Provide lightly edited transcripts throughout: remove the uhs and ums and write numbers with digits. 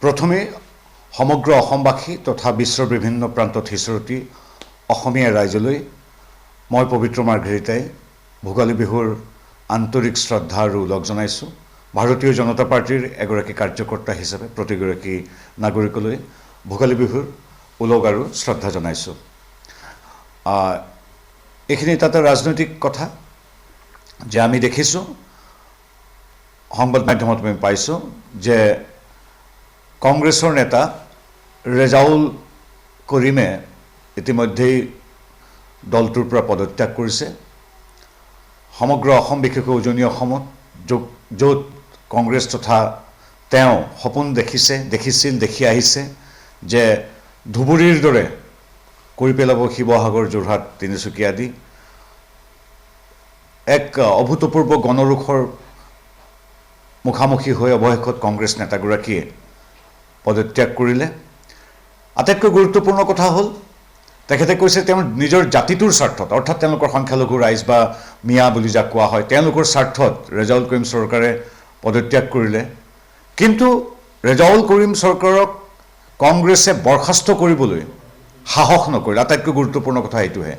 প্ৰথমে সমগ্ৰ অসমবাসী তথা বিশ্বৰ বিভিন্ন প্ৰান্তত সিঁচৰতি অসমীয়া ৰাইজলৈ মই পবিত্ৰ মাৰ্ঘেৰিটাই ভোগালী বিহুৰ আন্তৰিক শ্ৰদ্ধা আৰু ওলগ জনাইছোঁ। ভাৰতীয় জনতা পাৰ্টিৰ এগৰাকী কাৰ্যকৰ্তা হিচাপে প্ৰতিগৰাকী নাগৰিকলৈ ভোগালী বিহুৰ ওলগ আৰু শ্ৰদ্ধা জনাইছোঁ। এইখিনি তাতে ৰাজনৈতিক কথা যে আমি দেখিছোঁ, সংবাদ মাধ্যমত আমি পাইছোঁ যে কংগ্ৰেছৰ নেতা ৰেজাউল কৰিমে ইতিমধ্যেই দলটোৰ পৰা পদত্যাগ কৰিছে। সমগ্ৰ অসম বিশেষকৈ উজনি অসমত য'ত কংগ্ৰেছ তথা তেওঁ সপোন দেখি আহিছে যে ধুবুৰীৰ দৰে কৰি পেলাব শিৱসাগৰ, যোৰহাট, তিনিচুকীয়া আদি এক অভূতপূৰ্ব গণৰোষৰ মুখামুখি হৈ অৱশেষত কংগ্ৰেছ নেতাগৰাকীয়ে পদত্যাগ কৰিলে। আটাইতকৈ গুৰুত্বপূৰ্ণ কথা হ'ল তেখেতে কৈছে তেওঁ নিজৰ জাতিটোৰ স্বাৰ্থত, অৰ্থাৎ তেওঁলোকৰ সংখ্যালঘু ৰাইজ বা মিয়া বুলি যাক কোৱা হয়, তেওঁলোকৰ স্বাৰ্থত ৰেজাউল কৰিম চৰকাৰে পদত্যাগ কৰিলে। কিন্তু ৰেজাউল কৰিম চৰকাৰক কংগ্ৰেছে বৰখাস্ত কৰিবলৈ সাহস নকৰিলে। আটাইতকৈ গুৰুত্বপূৰ্ণ কথা এইটোহে,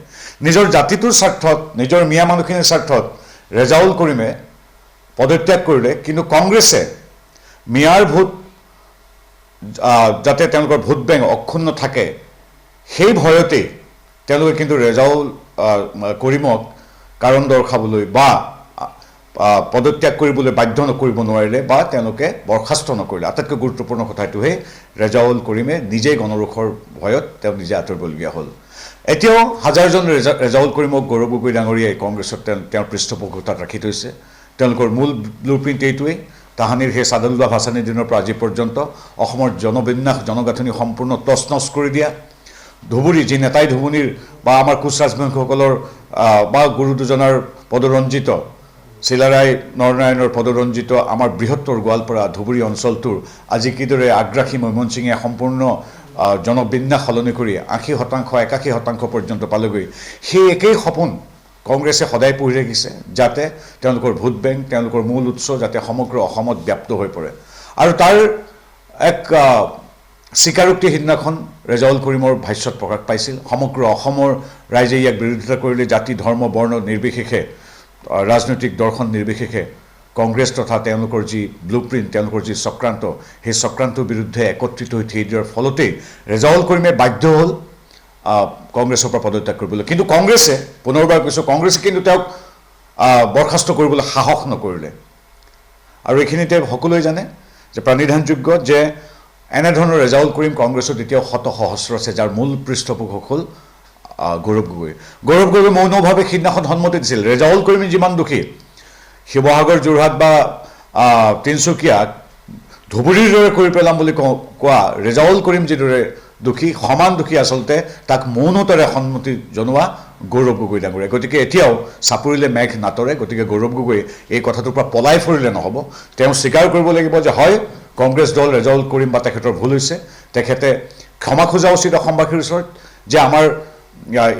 নিজৰ জাতিটোৰ স্বাৰ্থত, নিজৰ মিয়া মানুহখিনিৰ স্বাৰ্থত ৰেজাউল কৰিমে পদত্যাগ কৰিলে, কিন্তু কংগ্ৰেছে মিয়াৰ ভোট যাতে তেওঁলোকৰ ভোট বেংক অক্ষুণ্ণ থাকে সেই ভয়তেই তেওঁলোকে কিন্তু ৰেজাউল কৰিমক কাৰণ দৰ্শাবলৈ বা পদত্যাগ কৰিবলৈ বাধ্য কৰিব নোৱাৰিলে বা তেওঁলোকে বৰখাস্ত নকৰিলে। আটাইতকৈ গুৰুত্বপূৰ্ণ কথা এইটোহে, ৰেজাউল কৰিমে নিজেই গণৰোষৰ ভয়ত তেওঁ নিজে আঁতৰিবলগীয়া হ'ল। এতিয়াও হাজাৰজন ৰেজাউল কৰিমক গৌৰৱ গগৈ ডাঙৰীয়াই কংগ্ৰেছত তেওঁৰ পৃষ্ঠপোষকতাত ৰাখি থৈছে। তেওঁলোকৰ মূল ব্লু প্ৰিণ্ট এইটোৱেই, তাহানিৰ সেই চাদুল্লাহ ভাসানীৰ দিনৰ পৰা আজি পৰ্যন্ত অসমৰ জনবিন্যাস জনগাঁথনি সম্পূৰ্ণ তছনছ কৰি দিয়া। ধুবুৰী যি নেতাই ধুবুৰীৰ বা আমাৰ কোচ ৰাজবংশীসকলৰ বা গুৰু দুজনাৰ পদৰঞ্জিত চিলাৰায় নৰনাৰায়ণৰ পদৰঞ্জিত আমাৰ বৃহত্তৰ গোৱালপাৰা ধুবুৰী অঞ্চলটোৰ আজি কিদৰে আগ্ৰাসী মৈমনসিঙে সম্পূৰ্ণ জনবিন্যাস সলনি কৰি ৮০%, ৮১% পৰ্যন্ত পালেগৈ। সেই একেই সপোন কংগ্ৰেছে সদায় পুহি ৰাখিছে, যাতে তেওঁলোকৰ ভোট বেংক, তেওঁলোকৰ মূল উৎস যাতে সমগ্ৰ অসমত ব্যাপ্ত হৈ পৰে। আৰু তাৰ এক স্বীকাৰোক্তি সিদিনাখন ৰেজাউল কৰিমৰ ভাষ্যত প্ৰকাশ পাইছিল। সমগ্ৰ অসমৰ ৰাইজে ইয়াক বিৰোধিতা কৰিলে, জাতি ধৰ্ম বৰ্ণ নিৰ্বিশেষে, ৰাজনৈতিক দৰ্শন নিৰ্বিশেষে কংগ্ৰেছ তথা তেওঁলোকৰ যি ব্লু প্ৰিণ্ট, তেওঁলোকৰ যি চক্ৰান্ত, সেই চক্ৰান্তৰ বিৰুদ্ধে একত্ৰিত হৈ থিয় দিয়াৰ ফলতেই ৰেজাউল কৰিমে বাধ্য হ'ল কংগ্ৰেছৰ পৰা পদত্যাগ কৰিবলৈ। কিন্তু কংগ্ৰেছে, পুনৰবাৰ কৈছোঁ, কংগ্ৰেছে কিন্তু তেওঁক বৰখাস্ত কৰিবলৈ সাহস নকৰিলে। আৰু এইখিনিতে সকলোৱে জানে যে প্ৰাণিধানযোগ্য যে এনেধৰণৰ ৰেজাউল কৰিম কংগ্ৰেছত এতিয়াও শত সহস্ৰ আছে, যাৰ মূল পৃষ্ঠপোষক হ'ল গৌৰৱ গগৈ। গৌৰৱ গগৈ মৌনভাৱে সিদিনাখন সন্মতি দিছিল। ৰেজাউল কৰিম যিমান দোষী, শিৱসাগৰ, যোৰহাট বা তিনিচুকীয়াক ধুবুৰীৰ দৰে কৰি পেলাম বুলি কোৱা ৰেজাউল কৰিম যিদৰে দোষী, সমান দোষী আচলতে তাক মৌনতাৰে সন্মতি জনোৱা গৌৰৱ গগৈ ডাঙৰীয়া। গতিকে এতিয়াও চাপৰিলে মেঘ নাটৰে। গতিকে গৌৰৱ গগৈ এই কথাটোৰ পৰা পলাই ফুৰিলে নহ'ব। তেওঁ স্বীকাৰ কৰিব লাগিব যে হয়, কংগ্ৰেছ দল ৰেজাউল কৰিম বা তেখেতৰ ভুল হৈছে, তেখেতে ক্ষমা খোজা উচিত অসমবাসীৰ ওচৰত যে আমাৰ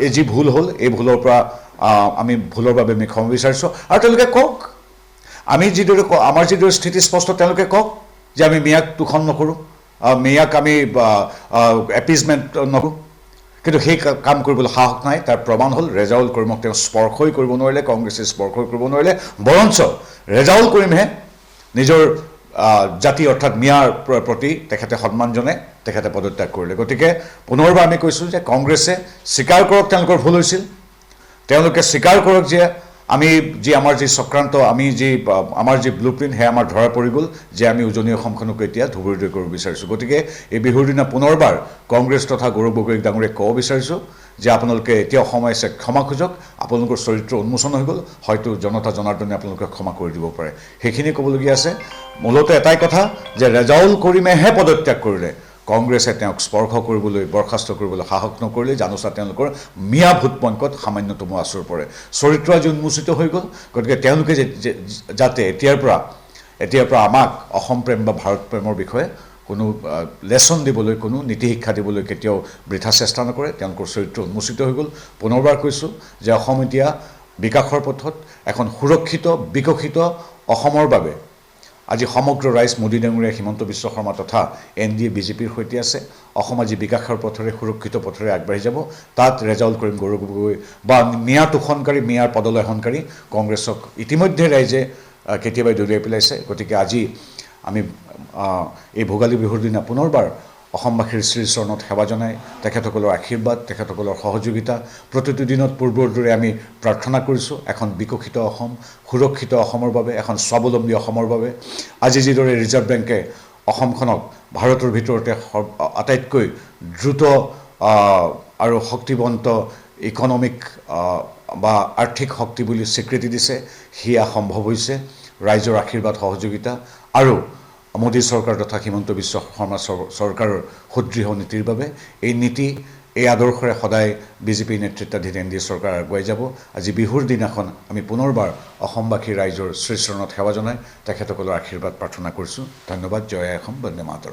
এই যি ভুল হ'ল, এই ভুলৰ পৰা আমি ভুলৰ বাবে আমি ক্ষমা বিচাৰিছোঁ। আৰু তেওঁলোকে কওক, আমি যিদৰে আমাৰ যিদৰে স্থিতি স্পষ্ট, তেওঁলোকে কওক যে আমি মিয়াক তোষণ নকৰোঁ, মিয়াক আমি এপিজমেণ্ট নকৰোঁ। কিন্তু সেই কাম কৰিবলৈ সাহস নাই। তাৰ প্ৰমাণ হ'ল ৰেজাউল কৰিমক তেওঁ স্পৰ্শই কৰিব নোৱাৰিলে, কংগ্ৰেছে স্পৰ্শই কৰিব নোৱাৰিলে। বৰঞ্চ ৰেজাউল কৰিমহে নিজৰ জাতি অৰ্থাৎ মিয়াৰ প্ৰতি তেখেতে সন্মান জনাই তেখেতে পদত্যাগ কৰিলে। গতিকে পুনৰবাৰ আমি কৈছোঁ যে কংগ্ৰেছে স্বীকাৰ কৰক তেওঁলোকৰ ভুল হৈছিল, তেওঁলোকে স্বীকাৰ কৰক যে আমি যি আমাৰ যি চক্ৰান্ত, আমাৰ যি ব্লু প্ৰিণ্ট, সেয়া আমাৰ ধৰা পৰি গ'ল, যে আমি উজনি অসমখনক এতিয়া ধুবুৰীৰ দৰে কৰিব বিচাৰিছোঁ। গতিকে এই বিহুৰ দিনা পুনৰবাৰ কংগ্ৰেছ তথা গৌৰৱ গগৈ ডাঙৰীয়াক ক'ব বিচাৰিছোঁ যে আপোনালোকে এতিয়া সময় আছে, ক্ষমা খোজক। আপোনালোকৰ চৰিত্ৰ উন্মোচন হৈ গ'ল, হয়তো জনতা জনাৰ্দনে আপোনালোকে ক্ষমা কৰি দিব পাৰে। সেইখিনি ক'বলগীয়া আছে। মূলতে এটাই কথা যে ৰেজাউল কৰিমেহে পদত্যাগ কৰিলে, কংগ্ৰেছে তেওঁক স্পৰ্শ কৰিবলৈ, বৰখাস্ত কৰিবলৈ সাহস নকৰিলে, জানোচা তেওঁলোকৰ মিয়া ভোট বেংকত সামান্যতমো আচৰ পৰে। চৰিত্ৰ আজি উন্মোচিত হৈ গ'ল। গতিকে তেওঁলোকে যাতে এতিয়াৰ পৰা আমাক অসম প্ৰেম বা ভাৰত প্ৰেমৰ বিষয়ে কোনো লেচন দিবলৈ, কোনো নীতি শিক্ষা দিবলৈ কেতিয়াও বৃথা চেষ্টা নকৰে। তেওঁলোকৰ চৰিত্ৰ উন্মোচিত হৈ গ'ল। পুনৰবাৰ কৈছোঁ যে অসম এতিয়া বিকাশৰ পথত এখন সুৰক্ষিত বিকশিত অসমৰ বাবে আজি সমগ্ৰ ৰাইজ মোদী ডাঙৰীয়া হিমন্ত বিশ্ব শৰ্মা তথা NDA বিজেপিৰ সৈতে আছে অসম আজি বিকাশৰ পথৰে সুৰক্ষিত পথৰে আগবাঢ়ি যাব তাত ৰেজাউল কৰিম গৌৰৱ গগৈ বা মিয়া তোষণকাৰী মিয়াৰ পদলেখনকাৰী কংগ্ৰেছক ইতিমধ্যে ৰাইজে কেতিয়াবাই দলিয়াই পেলাইছে গতিকে আজি আমি এই ভোগালী বিহুৰ দিনা পুনৰবাৰ অসমবাসীৰ শ্ৰীচৰণত সেৱা জনাই তেখেতসকলৰ আশীৰ্বাদ তেখেতসকলৰ সহযোগিতা প্ৰতিটো দিনত পূৰ্বৰ দৰে আমি প্ৰাৰ্থনা কৰিছোঁ এখন বিকশিত অসম সুৰক্ষিত অসমৰ বাবে এখন স্বাৱলম্বী অসমৰ বাবে আজি যিদৰে ৰিজাৰ্ভ বেংকে অসমখনক ভাৰতৰ ভিতৰতে আটাইতকৈ দ্ৰুত আৰু শক্তিবন্ত ইকনমিক বা আৰ্থিক শক্তি বুলি স্বীকৃতি দিছে সেয়া সম্ভৱ হৈছে ৰাইজৰ আশীৰ্বাদ সহযোগিতা আৰু মোদী চৰকাৰ তথা হিমন্ত বিশ্ব শৰ্মা চৰকাৰৰ সুদৃঢ় নীতিৰ বাবে এই নীতি এই আদৰ্শৰে সদায় বিজেপি নেতৃত্বাধীন NDA চৰকাৰ আগুৱাই যাব আজি বিহুৰ দিনাখন আমি পুনৰবাৰ অসমবাসী ৰাইজৰ শ্ৰীচৰণত সেৱা জনাই তেখেতসকলৰ আশীৰ্বাদ প্ৰাৰ্থনা কৰিছোঁ ধন্যবাদ জয় অসম বন্দে মাতৰম